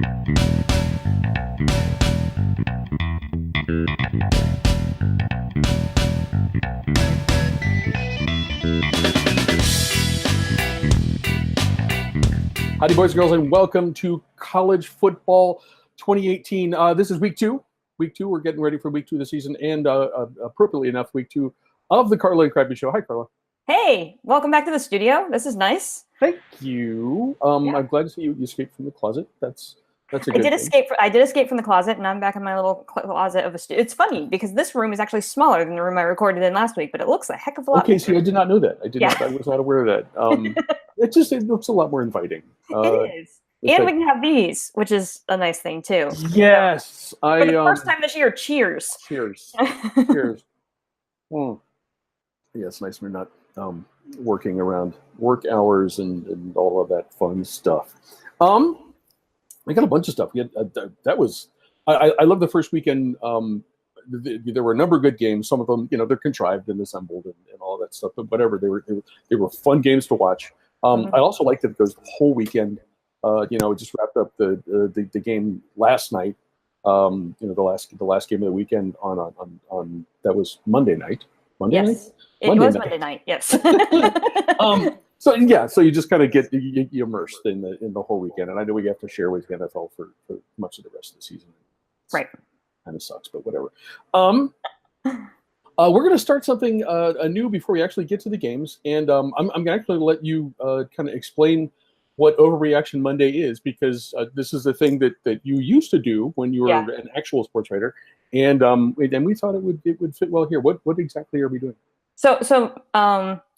Howdy, boys and girls, and welcome to College Football 2018. This is week two. Week two, we're getting ready for week two of the season, and appropriately enough, week two of the Carla and Krabby Show. Hi, Carla. Hey, welcome back to the studio. This is nice. Thank you. I'm glad to see you escaped from the closet. That's a good thing. I did escape from the closet, and I'm back in my little closet of a studio. It's funny because this room is actually smaller than the room I recorded in last week, but it looks a heck of a lot. Okay, see, I did not know that. I was not aware of that. It looks a lot more inviting. It is. And we can have these, which is a nice thing too. Yes. For the first time this year, cheers. Cheers. Cheers. Yeah, it's nice we're not working around work hours and all of that fun stuff. We got a bunch of stuff. I love the first weekend. There were a number of good games. Some of them, they're contrived and assembled and all that stuff. But whatever, they were fun games to watch. I also liked that it goes the whole weekend. It just wrapped up the game last night. The last game of the weekend on that was Monday night. Monday night. Monday night. Yes. So you just kind of get you immersed in the whole weekend, and I know we have to share with the NFL for much of the rest of the season. Right. Kind of sucks, but whatever. We're going to start something new before we actually get to the games, and I'm going to actually let you kind of explain what Overreaction Monday is, because this is the thing that you used to do when you were an actual sports writer, and we thought it would fit well here. What exactly are we doing? So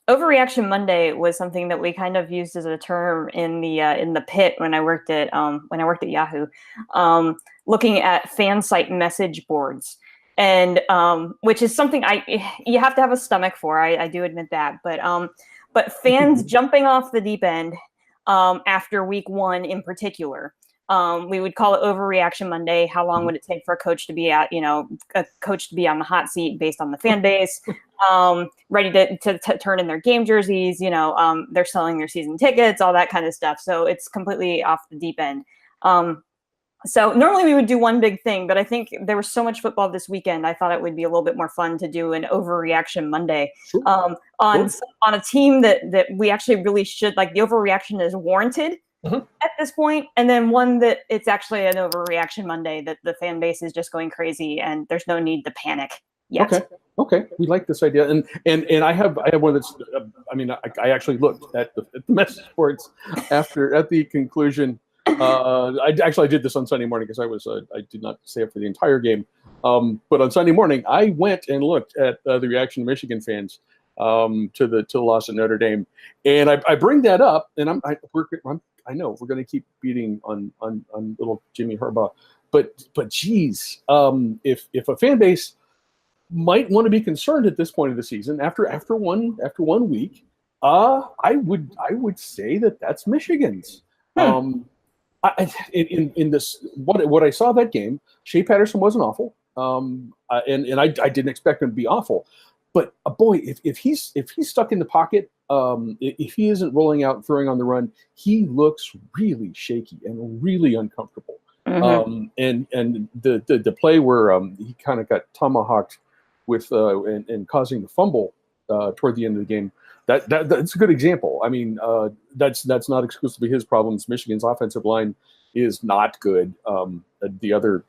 Overreaction Monday was something that we kind of used as a term in the pit when I worked at Yahoo, looking at fan site message boards, and which is something you have to have a stomach for. I do admit that, but fans jumping off the deep end after week one in particular. We would call it Overreaction Monday. How long would it take for a coach to be on the hot seat based on the fan base, ready to turn in their game jerseys? They're selling their season tickets, all that kind of stuff. So it's completely off the deep end. So normally we would do one big thing, but I think there was so much football this weekend. I thought it would be a little bit more fun to do an Overreaction Monday on a team that we actually really should, like, the overreaction is warranted at this point, and then one that it's actually an Overreaction Monday that the fan base is just going crazy and there's no need to panic yet. Okay, we like this idea, and I have one that's. I actually looked at the message boards at the conclusion. I did this on Sunday morning because I did not stay up for the entire game. But on Sunday morning, I went and looked at the reaction of Michigan fans to the loss at Notre Dame, and I bring that up, and I know we're going to keep beating on little Jimmy Harbaugh, but geez, if a fan base might want to be concerned at this point of the season after one week, I would say that's Michigan's. In this, what I saw that game, Shea Patterson wasn't awful, and I didn't expect him to be awful, but boy, if he's stuck in the pocket, if he isn't rolling out and throwing on the run, he looks really shaky and really uncomfortable. And the play where he kind of got tomahawked with and causing the fumble toward the end of the game. That's a good example. I mean, that's not exclusively his problems. Michigan's offensive line is not good. The other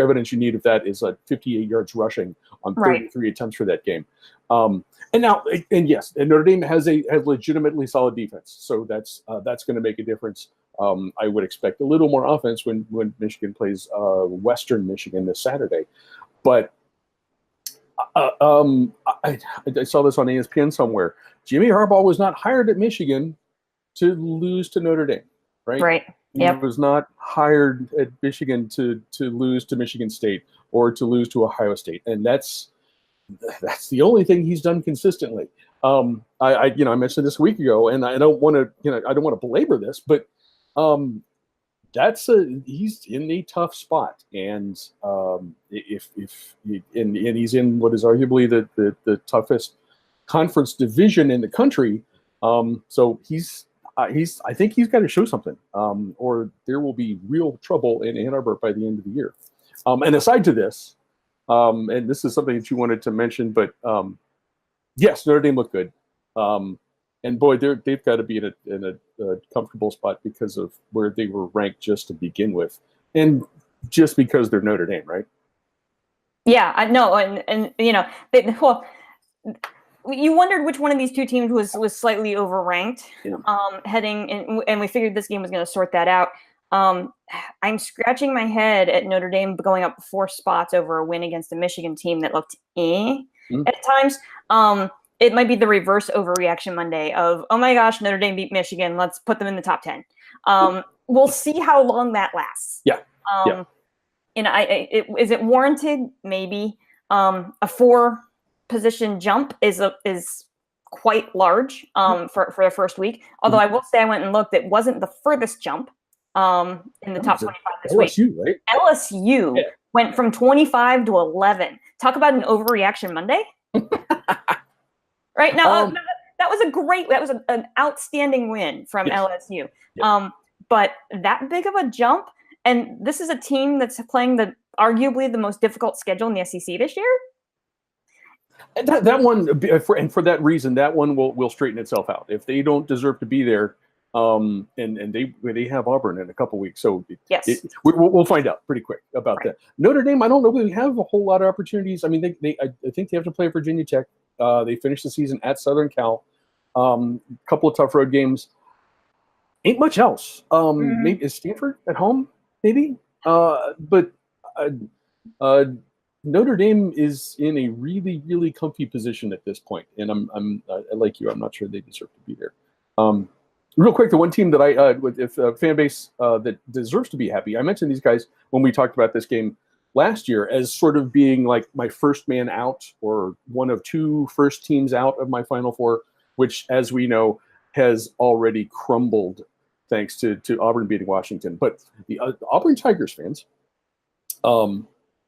evidence you need of that is 58 yards rushing on 33 attempts for that game. And Notre Dame has a legitimately solid defense, so that's going to make a difference. I would expect a little more offense when Michigan plays Western Michigan this Saturday, but. I saw this on ESPN somewhere. Jimmy Harbaugh was not hired at Michigan to lose to Notre Dame, right? Right. Yep. He was not hired at Michigan to lose to Michigan State or to lose to Ohio State, and that's the only thing he's done consistently. I mentioned this a week ago, and I don't want to belabor this, but he's in a tough spot, and if he's in what is arguably the toughest conference division in the country, so I think he's got to show something, or there will be real trouble in Ann Arbor by the end of the year. And aside to this, and this is something that you wanted to mention, but yes, Notre Dame looked good. And boy, they've got to be in a comfortable spot because of where they were ranked just to begin with, and just because they're Notre Dame, right? Yeah, I know, and you know, you wondered which one of these two teams was slightly overranked, heading in, and we figured this game was going to sort that out. I'm scratching my head at Notre Dame going up 4 spots over a win against a Michigan team that looked at times. It might be the reverse overreaction Monday of, oh my gosh, Notre Dame beat Michigan. Let's put them in the top 10. We'll see how long that lasts. Yeah. And is it warranted? Maybe. A 4-position jump is quite large for the first week. Although I will say I went and looked, it wasn't the furthest jump in the top 25 this week. LSU, right? LSU went from 25 to 11. Talk about an overreaction Monday. Right now, that was an outstanding win from LSU. But that big of a jump, and this is a team that's playing arguably the most difficult schedule in the SEC this year. That one, and for that reason, that one will straighten itself out. If they don't deserve to be there, and they have Auburn in a couple weeks, so we'll find out pretty quick about that. Notre Dame, I don't know if they have a whole lot of opportunities. I mean, I think they have to play Virginia Tech. They finished the season at Southern Cal. Couple of tough road games. Ain't much else. Maybe is Stanford at home? Maybe. But Notre Dame is in a really, really comfy position at this point, and I like you. I'm not sure they deserve to be there. Real quick, the one team that if a fan base that deserves to be happy. I mentioned these guys when we talked about this game last year as sort of being like my first man out or one of 2 first teams out of my Final Four, which, as we know, has already crumbled thanks to Auburn beating Washington. But the Auburn Tigers fans,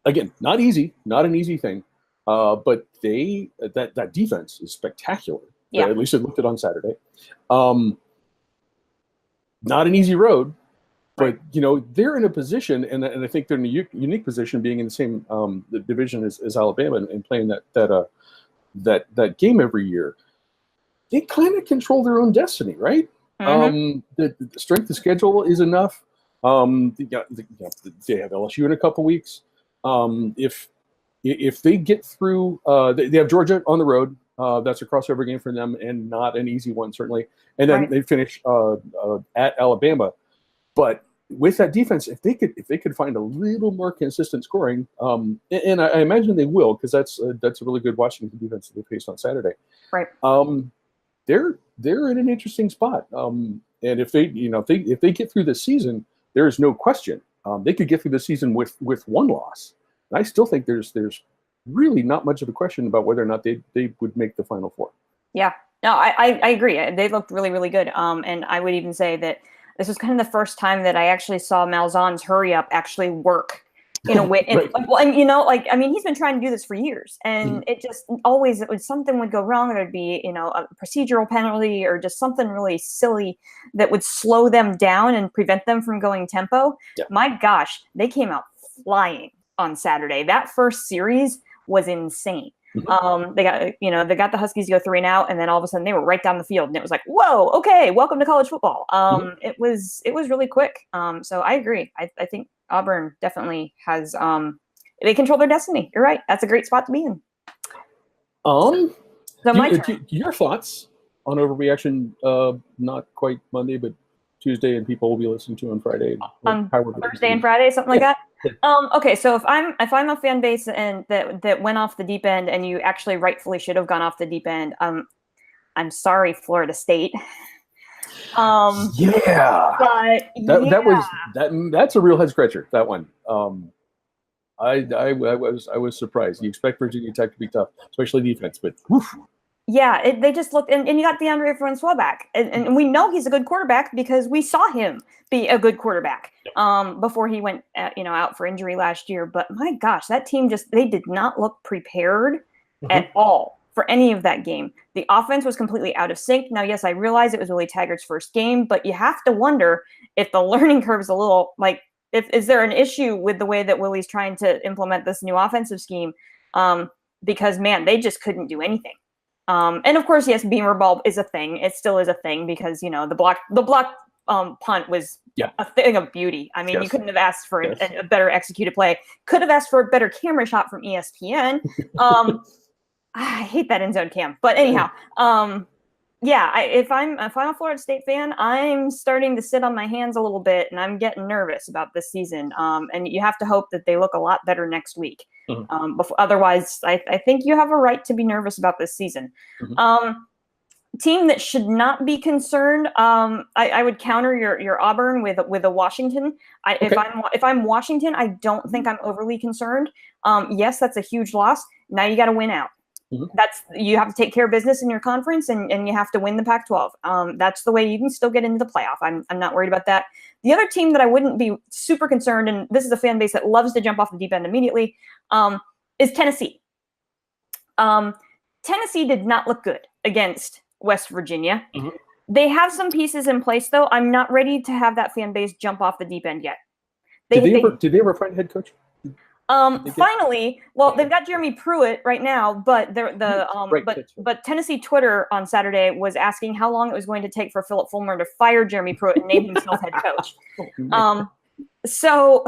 again, not an easy thing, but that defense is spectacular. Yeah. At least it looked it on Saturday. Not an easy road. But they're in a position, and I think they're in a unique position, being in the same the division as Alabama and playing that game every year. They kind of control their own destiny, right? The strength of schedule is enough. They have LSU in a couple weeks. If they get through, they have Georgia on the road. That's a crossover game for them, and not an easy one certainly. And then they finish at Alabama. But with that defense, if they could find a little more consistent scoring, and I imagine they will, because that's a really good Washington defense that they faced on Saturday. Right. They're in an interesting spot. And if they get through the season, there is no question they could get through the season with 1 loss. And I still think there's really not much of a question about whether or not they would make the Final Four. Yeah. No, I agree. They looked really, really good. And I would even say that this was kind of the first time that I actually saw Malzahn's hurry up actually work in a way. And, he's been trying to do this for years, and it just always, something would go wrong. There'd be, a procedural penalty or just something really silly that would slow them down and prevent them from going tempo. Yeah. My gosh, they came out flying on Saturday. That first series was insane. They got the Huskies to go 3 and out, and then all of a sudden they were right down the field, and it was like, whoa, okay, welcome to college football. It was really quick. So I agree. I think Auburn definitely has they control their destiny. You're right. That's a great spot to be in. So my turn. Your thoughts on Overreaction? Not quite Monday, but Tuesday, and people will be listening to on Friday. On Thursday and Friday, something like that. Okay, so if I'm a fan base and that went off the deep end, and you actually rightfully should have gone off the deep end, I'm sorry, Florida State. But that's a real head scratcher. That one. I was surprised. You expect Virginia Tech to be tough, especially defense, but woof. Yeah, they just looked, and you got DeAndre Francois back, and we know he's a good quarterback because we saw him be a good quarterback before he went out for injury last year. But my gosh, that team they did not look prepared at all for any of that game. The offense was completely out of sync. Now, yes, I realize it was Willie Taggart's first game, but you have to wonder if the learning curve is a little like, is there an issue with the way that Willie's trying to implement this new offensive scheme? Because, man, they just couldn't do anything. And of course, yes, beamer ball is a thing. It still is a thing because, the block punt was a thing of beauty. I mean, you couldn't have asked for a better executed play. Could have asked for a better camera shot from ESPN. I hate that end zone cam, but anyhow, if I'm a Florida State fan, I'm starting to sit on my hands a little bit, and I'm getting nervous about this season. And you have to hope that they look a lot better next week. Otherwise, I think you have a right to be nervous about this season. Team that should not be concerned. I would counter your Auburn with a Washington. If I'm Washington, I don't think I'm overly concerned. Yes, that's a huge loss. Now you got to win out. You have to take care of business in your conference, and you have to win the Pac-12. That's the way you can still get into the playoff. I'm not worried about that. The other team that I wouldn't be super concerned, and this is a fan base that loves to jump off the deep end immediately, is Tennessee. Tennessee did not look good against West Virginia. They have some pieces in place, though. I'm not ready to have that fan base jump off the deep end yet. Did they ever find a head coach? Finally, well, they've got Jeremy Pruitt right now, but but Tennessee Twitter on Saturday was asking how long it was going to take for Philip Fulmer to fire Jeremy Pruitt and name himself head coach. So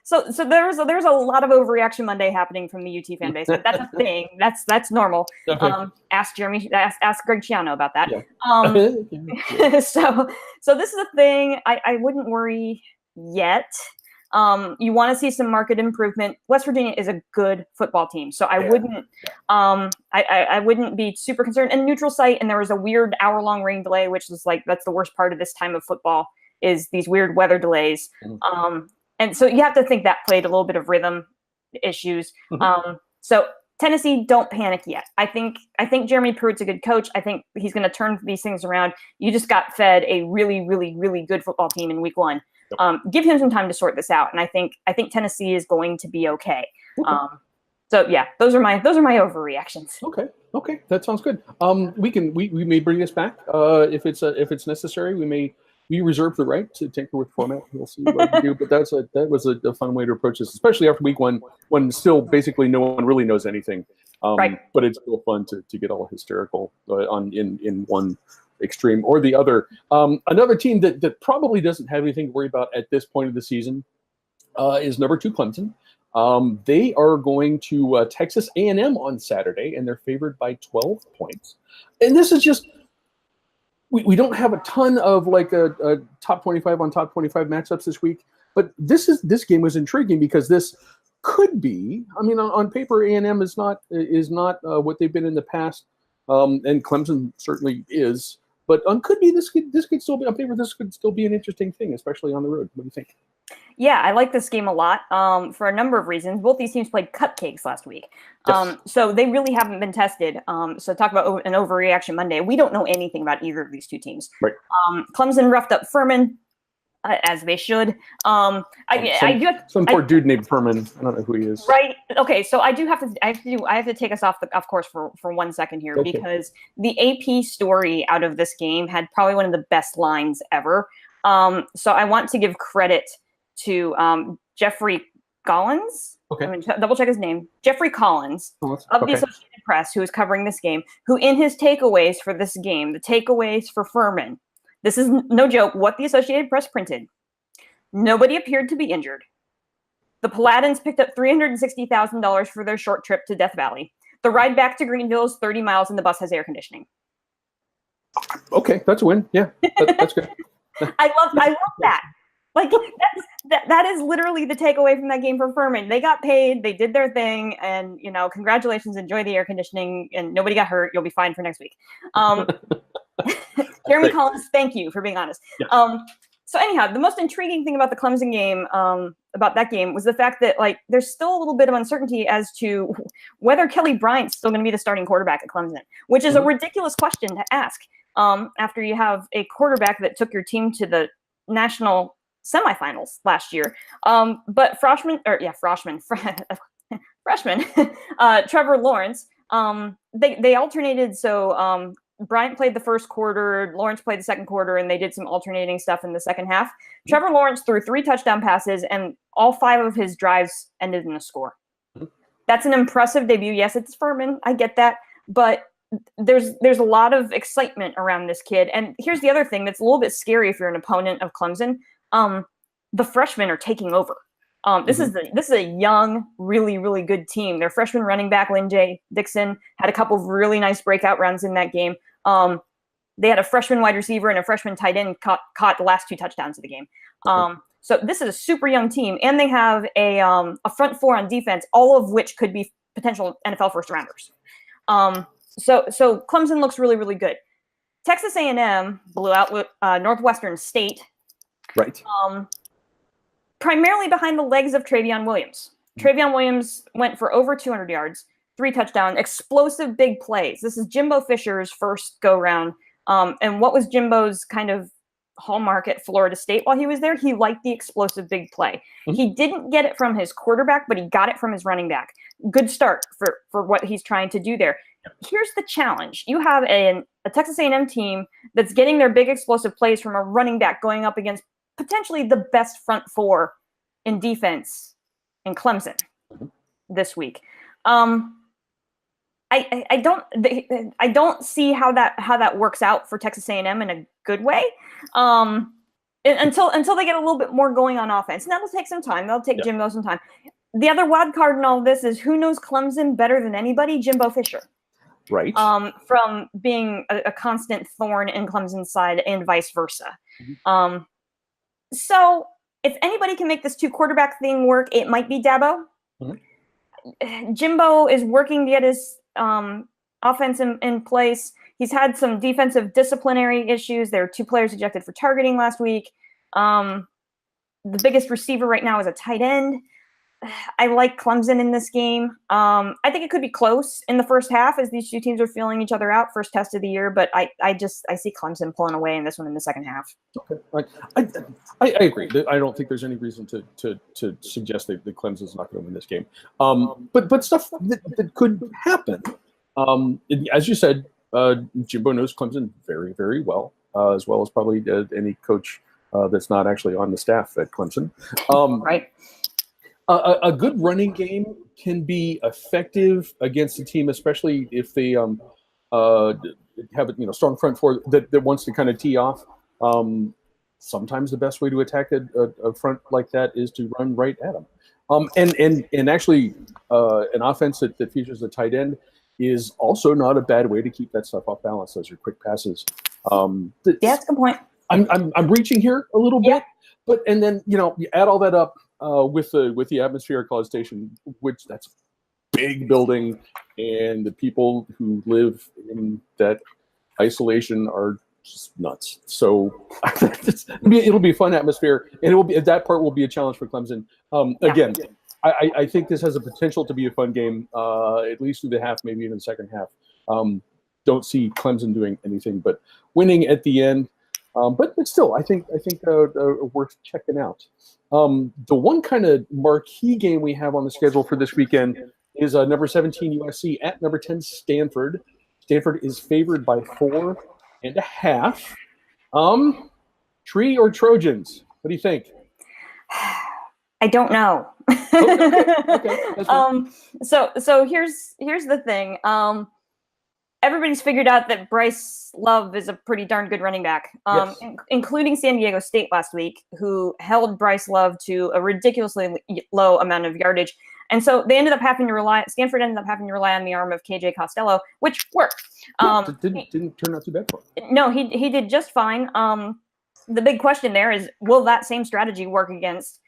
there's a lot of Overreaction Monday happening from the UT fan base, but that's a thing. That's normal. Ask Greg Ciano about that. So this is a thing. I wouldn't worry yet. You want to see some market improvement. West Virginia is a good football team, so I wouldn't. I wouldn't be super concerned. And neutral site, and there was a weird hour-long rain delay, which is that's the worst part of this time of football is these weird weather delays. And so you have to think that played a little bit of rhythm issues. So Tennessee, don't panic yet. I think Jeremy Pruitt's a good coach. I think he's going to turn these things around. You just got fed a really, really, really good football team in week 1. Give him some time to sort this out, and I think Tennessee is going to be okay. So yeah, those are my overreactions. Okay, that sounds good. We may bring this back if it's necessary. We reserve the right to tinker with format. We'll see what we do, but that was a fun way to approach this, especially after week 1 when still basically no one really knows anything. But it's still fun to get all hysterical in one extreme or the other. Another team that probably doesn't have anything to worry about at this point of the season is number 2 Clemson. They are going to Texas A&M on Saturday, and they're favored by 12 points. And this is just we don't have a ton of a top 25 on top 25 matchups this week, but this game was intriguing because this could be. I mean, on paper, A&M is not what they've been in the past, and Clemson certainly is. But could be this could still be on paper. This could still be an interesting thing, especially on the road. What do you think? Yeah, I like this game a lot for a number of reasons. Both these teams played cupcakes last week, so they really haven't been tested. So talk about an Overreaction Monday. We don't know anything about either of these two teams. Right. Clemson roughed up Furman. As they should. I do have, some poor dude named Furman. I don't know who he is. Right. Okay. So I have to take us off course for 1 second here because the AP story out of this game had probably one of the best lines ever. So I want to give credit to Jeffrey Collins. Okay. I'm going to double check his name. Jeffrey Collins of the Associated Press, who is covering this game, who in his takeaways for this game, the takeaways for Furman. This is no joke, what the Associated Press printed. Nobody appeared to be injured. The Paladins picked up $360,000 for their short trip to Death Valley. The ride back to Greenville is 30 miles and the bus has air conditioning. Okay, that's a win. Yeah, that's good. I love that. That is literally the takeaway from that game for Furman. They got paid, they did their thing, and congratulations, enjoy the air conditioning, and nobody got hurt. You'll be fine for next week. Jeremy Collins, thank you for being honest. Yeah. So anyhow, the most intriguing thing about the Clemson game, about that game, was the fact that there's still a little bit of uncertainty as to whether Kelly Bryant's still going to be the starting quarterback at Clemson, which is a ridiculous question to ask after you have a quarterback that took your team to the national semifinals last year. But freshman Trevor Lawrence They alternated. So Bryant played the first quarter, Lawrence played the second quarter, and they did some alternating stuff in the second half. Trevor Lawrence threw 3 touchdown passes, and all 5 of his drives ended in a score. That's an impressive debut. Yes, it's Furman. I get that. But there's a lot of excitement around this kid. And here's the other thing that's a little bit scary if you're an opponent of Clemson. The freshmen are taking over. This is a young, really, really good team. Their freshman running back, Lynn J. Dixon, had a couple of really nice breakout runs in that game. They had a freshman wide receiver and a freshman tight end caught the last 2 touchdowns of the game. So this is a super young team, and they have a front 4 on defense, all of which could be potential NFL first rounders. So Clemson looks really, really good. Texas A&M blew out Northwestern State. Right. Primarily behind the legs of Travion Williams. Travion Williams went for over 200 yards, 3 touchdowns, explosive big plays. This is Jimbo Fisher's first go-round. And what was Jimbo's kind of hallmark at Florida State while he was there? He liked the explosive big play. He didn't get it from his quarterback, but he got it from his running back. Good start for what he's trying to do there. Here's the challenge. You have a Texas A&M team that's getting their big explosive plays from a running back going up against potentially the best front 4 in defense in Clemson this week. I don't see how that works out for Texas A&M in a good way. Until they get a little bit more going on offense. And that'll take some time. That'll take Jimbo some time. The other wild card in all this is who knows Clemson better than anybody? Jimbo Fisher. Right. From being a constant thorn in Clemson's side and vice versa. So if anybody can make this 2 quarterback thing work, it might be Dabo. Jimbo is working to get his offense in place. He's had some defensive disciplinary issues. There are 2 players ejected for targeting last week. The biggest receiver right now is a tight end. I like Clemson in this game. I think it could be close in the first half as these 2 teams are feeling each other out, first test of the year. But I see Clemson pulling away in this one in the second half. Okay, I agree. I don't think there's any reason to suggest that Clemson's not going to win this game. But stuff that could happen. As you said, Jimbo knows Clemson very, very well as probably any coach that's not actually on the staff at Clemson. Right. A good running game can be effective against a team, especially if they have a strong front 4 that wants to kind of tee off. Sometimes the best way to attack a front like that is to run right at them. And actually, an offense that features a tight end is also not a bad way to keep that stuff off balance. Those are quick passes. That's a good point. I'm reaching here a little bit, but then you add all that up. With the atmosphere at College Station, which that's a big building, and the people who live in that isolation are just nuts. So it'll be a fun atmosphere, and that part will be a challenge for Clemson. Again, I think this has a potential to be a fun game, at least through the half, maybe even the second half. Don't see Clemson doing anything but winning at the end. But still, I think worth checking out. The one kind of marquee game we have on the schedule for this weekend is number 17 USC at number 10 Stanford. Stanford is favored by 4.5. Tree or Trojans? What do you think? I don't know. Okay. So here's the thing. Everybody's figured out that Bryce Love is a pretty darn good running back, including San Diego State last week, who held Bryce Love to a ridiculously low amount of yardage. And so Stanford ended up having to rely on the arm of KJ Costello, which worked. It didn't turn out too bad for him. No, he did just fine. The big question there is, will that same strategy work against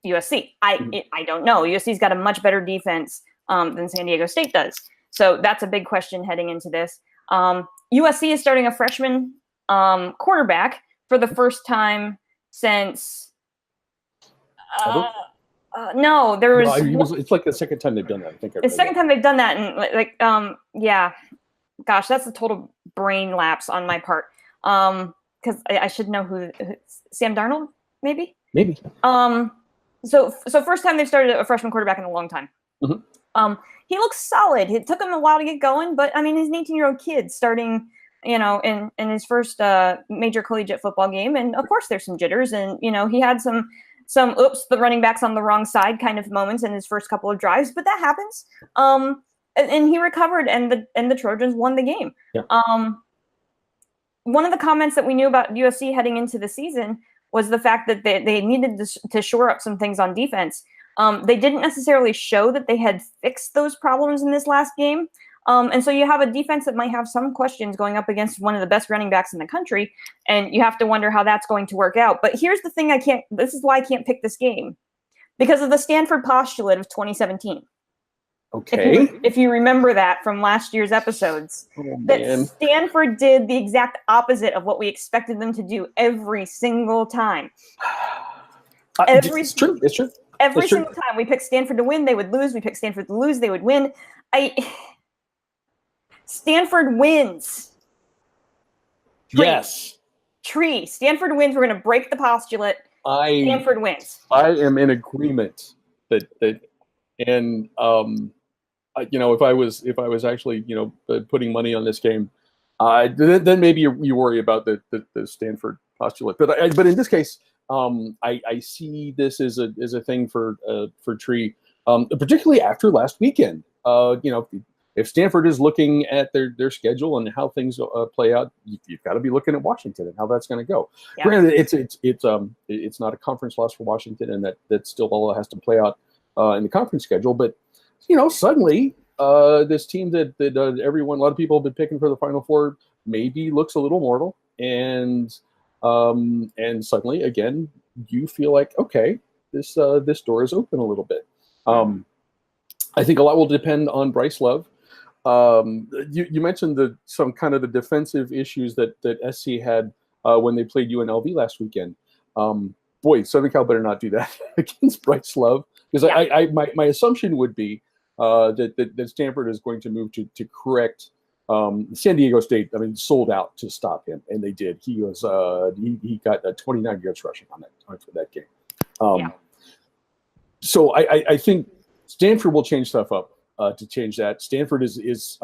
USC? I don't know. USC's got a much better defense than San Diego State does. So that's a big question heading into this. USC is starting a freshman quarterback for the first time since. No, there was. It's like the second time they've done that. I think it's the second time they've done that, and yeah, gosh, that's a total brain lapse on my part. Because I should know who Sam Darnold, maybe. Maybe. So first time they've started a freshman quarterback in a long time. He looks solid. It took him a while to get going, but I mean, he's an 18-year-old kid starting, in his first major collegiate football game, and of course there's some jitters, and he had some oops, the running back's on the wrong side kind of moments in his first couple of drives, but that happens. And he recovered, and the Trojans won the game. Yeah. One of the comments that we knew about USC heading into the season was the fact that they needed to shore up some things on defense. They didn't necessarily show that they had fixed those problems in this last game. And so you have a defense that might have some questions going up against one of the best running backs in the country, and you have to wonder how that's going to work out. But here's the thing, this is why I can't pick this game, because of the Stanford postulate of 2017. Okay. If you remember that from last year's episodes, that Stanford did the exact opposite of what we expected them to do every single time. It's true. Every single time we picked Stanford to win, they would lose. We picked Stanford to lose, they would win. Stanford wins. Yes. Stanford wins. We're going to break the postulate. Stanford wins. I am in agreement that and if I was actually putting money on this game, then maybe you worry about the Stanford postulate. But in this case, I see this as a thing for Tree, particularly after last weekend. If Stanford is looking at their schedule and how things play out, you've got to be looking at Washington and how that's going to go. Yeah. Granted, it's not a conference loss for Washington, and that still all has to play out in the conference schedule. But suddenly this team that a lot of people have been picking for the Final Four maybe looks a little mortal, and suddenly again you feel like, okay, this door is open a little bit. I think a lot will depend on Bryce Love. You mentioned some kind of the defensive issues that SC had when they played UNLV last weekend. Boy, Southern Cal better not do that against Bryce Love, because my assumption would be that Stanford is going to move to correct. San Diego State, sold out to stop him, and they did. He got 29 yards rushing for that game. So I think Stanford will change stuff up to change that. Stanford is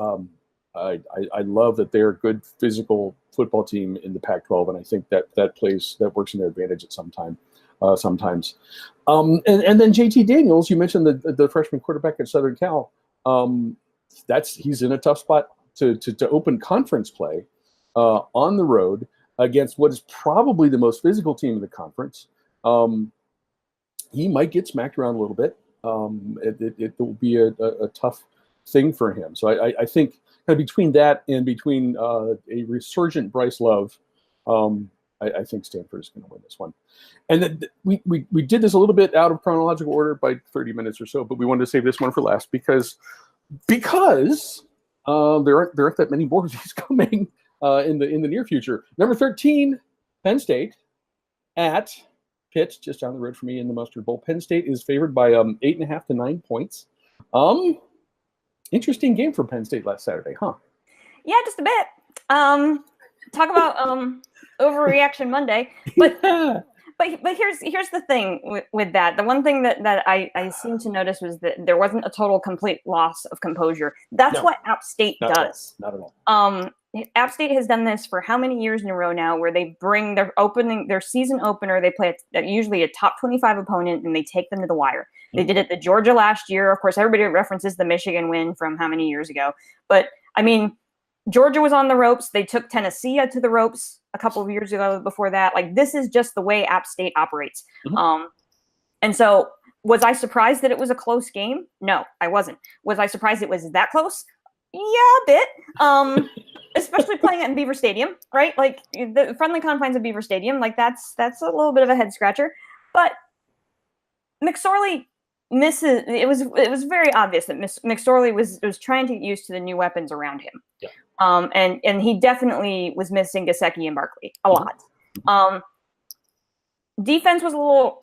I love that they're a good physical football team in the Pac-12, and I think that works in their advantage at sometimes. And then JT Daniels, you mentioned the freshman quarterback at Southern Cal. He's in a tough spot to open conference play on the road against what is probably the most physical team in the conference. He might get smacked around a little bit. It will be a tough thing for him. So I think kind of between that and between a resurgent Bryce Love, I think Stanford is going to win this one. And then we did this a little bit out of chronological order by 30 minutes or so, but we wanted to save this one for last because there aren't that many more of these coming in the near future. Number 13, Penn State at Pitt, just down the road from me in the Mustard Bowl. Penn State is favored by 8.5 to 9 points. Interesting game for Penn State last Saturday, huh? Yeah, just a bit. Talk about Overreaction Monday, but yeah. But here's the thing with that. The one thing that I seem to notice was that there wasn't a total complete loss of composure. That's what App State does. Not at all. App State has done this for how many years in a row now, where they bring their season opener. They play usually a top 25 opponent, and they take them to the wire. They did it to Georgia last year. Of course, everybody references the Michigan win from how many years ago. But Georgia was on the ropes. They took Tennessee to the ropes a couple of years ago before that. This is just the way App State operates. Mm-hmm. And so was I surprised that it was a close game? No, I wasn't. Was I surprised it was that close? Yeah, a bit. Especially playing it in Beaver Stadium, right? The friendly confines of Beaver Stadium. That's a little bit of a head scratcher. But McSorley misses. It was very obvious that McSorley was trying to get used to the new weapons around him. Yeah. And he definitely was missing Gesicki and Barkley a lot. Defense was a little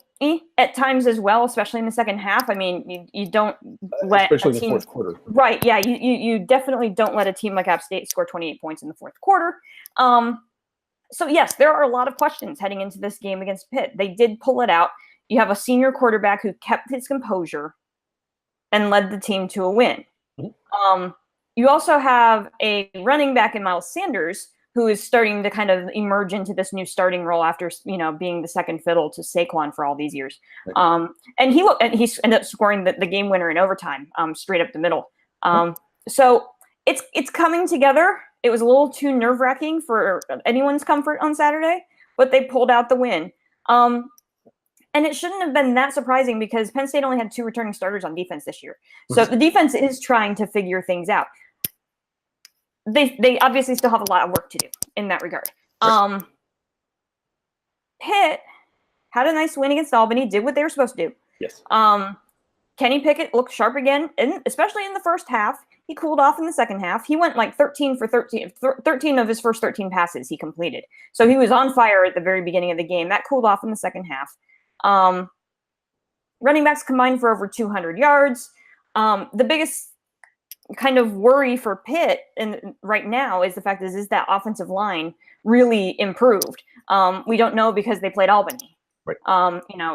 at times as well, especially in the second half. You don't let especially in the fourth quarter. Right, yeah, you definitely don't let a team like App State score 28 points in the fourth quarter. So yes, there are a lot of questions heading into this game against Pitt. They did pull it out. You have a senior quarterback who kept his composure and led the team to a win. Mm-hmm. You also have a running back in Miles Sanders, who is starting to kind of emerge into this new starting role after, being the second fiddle to Saquon for all these years. Right. And he ended up scoring the game winner in overtime, straight up the middle. So it's coming together. It was a little too nerve-wracking for anyone's comfort on Saturday, but they pulled out the win. And it shouldn't have been that surprising because Penn State only had 2 returning starters on defense this year. So the defense is trying to figure things out. They obviously still have a lot of work to do in that regard. Pitt had a nice win against Albany, did what they were supposed to do. Yes. Kenny Pickett looked sharp again, and especially in the first half. He cooled off in the second half. He went like 13 for 13. 13 of his first 13 passes he completed. So he was on fire at the very beginning of the game. That cooled off in the second half. Running backs combined for over 200 yards. The biggest kind of worry for Pitt right now is the fact is that offensive line really improved. We don't know because they played Albany. Right.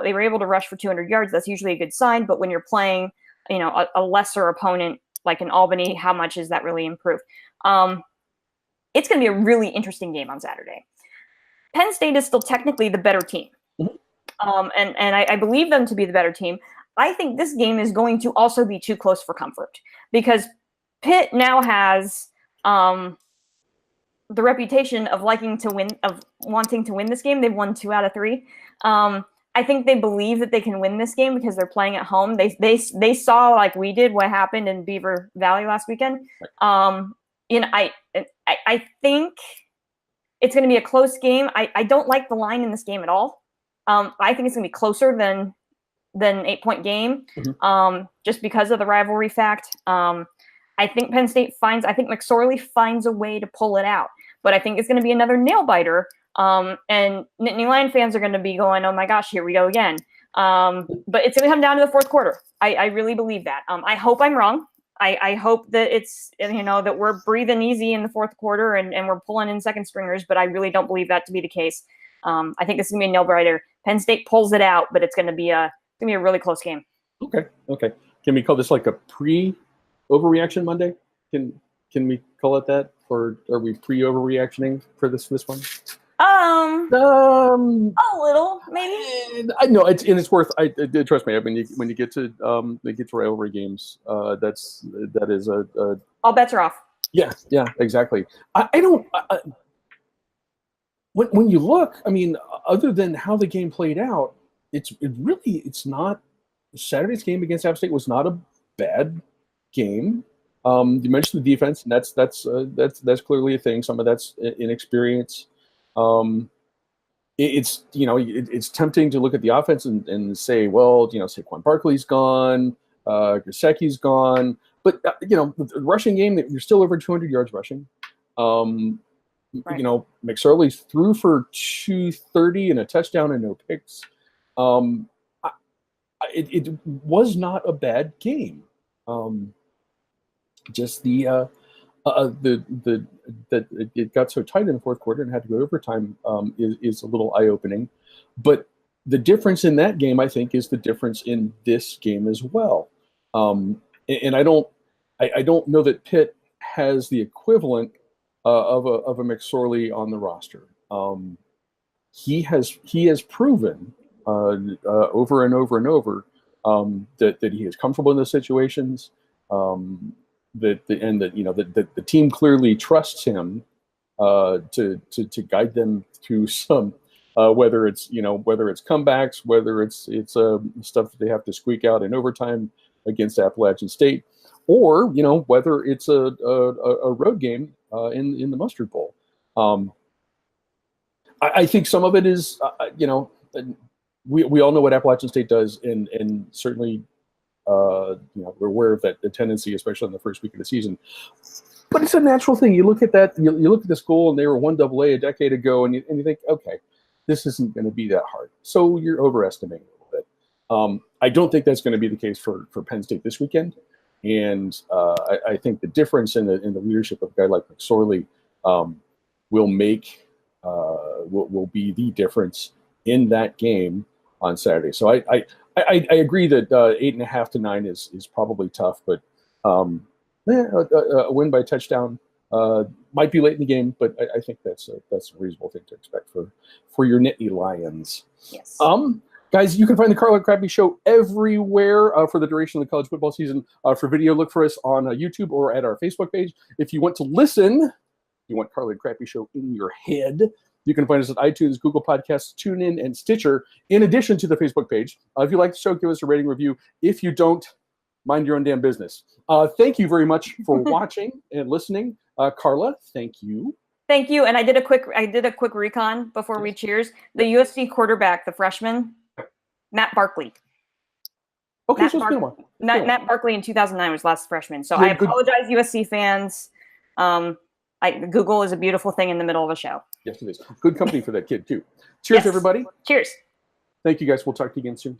They were able to rush for 200 yards. That's usually a good sign. But when you're playing, a lesser opponent like in Albany, how much is that really improved? It's going to be a really interesting game on Saturday. Penn State is still technically the better team. And I believe them to be the better team. I think this game is going to also be too close for comfort because Pitt now has the reputation of wanting to win this game. They've won 2 out of 3. I think they believe that they can win this game because they're playing at home. They saw, like we did, what happened in Beaver Valley last weekend. I think it's going to be a close game. I don't like the line in this game at all. I think it's going to be closer than 8-point game, just because of the rivalry fact. I think Penn State I think McSorley finds a way to pull it out, but I think it's going to be another nail biter. And Nittany Lion fans are going to be going, oh my gosh, here we go again. But it's going to come down to the fourth quarter. I really believe that. I hope I'm wrong. I hope that it's, that we're breathing easy in the fourth quarter and we're pulling in second stringers, but I really don't believe that to be the case. I think this is going to be a nail biter. Penn State pulls it out, but it's going to be a really close game. Okay. Can we call this like a pre-overreaction Monday? Can we call it that? Or are we pre-overreactioning for this one? A little, maybe. I know it's worth. Trust me. When you get to rivalry games, that is a all bets are off. Yeah, exactly. I don't. When you look, other than how the game played out, it's not. Saturday's game against App State was not a bad game. You mentioned the defense, and that's clearly a thing. Some of that's inexperience. It's tempting to look at the offense and say, well, Saquon Barkley's gone, Gesicki's gone, but the rushing game, you're still over 200 yards rushing. Right. McSorley threw for 230 and a touchdown and no picks. It was not a bad game. Just that it got so tight in the fourth quarter and had to go to overtime is a little eye-opening. But the difference in that game, I think, is the difference in this game as well. And I don't know that Pitt has the equivalent of a McSorley on the roster. He has proven over and over and over that he is comfortable in those situations. That the team clearly trusts him to guide them through some whether it's comebacks, whether it's stuff that they have to squeak out in overtime against Appalachian State, or whether it's a road game in the Mustard Bowl. I think some of it is we all know what Appalachian State does, and certainly. We're aware of that tendency, especially in the first week of the season. But it's a natural thing. You look at that. You look at the school, and they were 1AA a decade ago, and you think, okay, this isn't going to be that hard. So you're overestimating a little bit. I don't think that's going to be the case for Penn State this weekend. And I think the difference in the leadership of a guy like McSorley will be the difference in that game on Saturday. So I I agree that 8.5 to 9 is probably tough, but a win by touchdown might be late in the game, but I think that's a reasonable thing to expect for your Nittany Lions. Yes. Guys, you can find the Carla Crappy Show everywhere for the duration of the college football season. For video, look for us on YouTube or at our Facebook page. If you want to listen, you want Carla Crappy Show in your head, you can find us at iTunes, Google Podcasts, TuneIn, and Stitcher, in addition to the Facebook page. If you like the show, give us a rating review. If you don't, mind your own damn business. Thank you very much for watching and listening. Carla, thank you. Thank you. And I did a quick recon before we cheers. The USC quarterback, the freshman, Matt Barkley. Okay, so it's been a while. Matt Barkley in 2009 was last freshman. So I apologize, USC fans. Google is a beautiful thing in the middle of a show. Yes, it is. Good company for that kid, too. Cheers, everybody. Cheers. Thank you, guys. We'll talk to you again soon.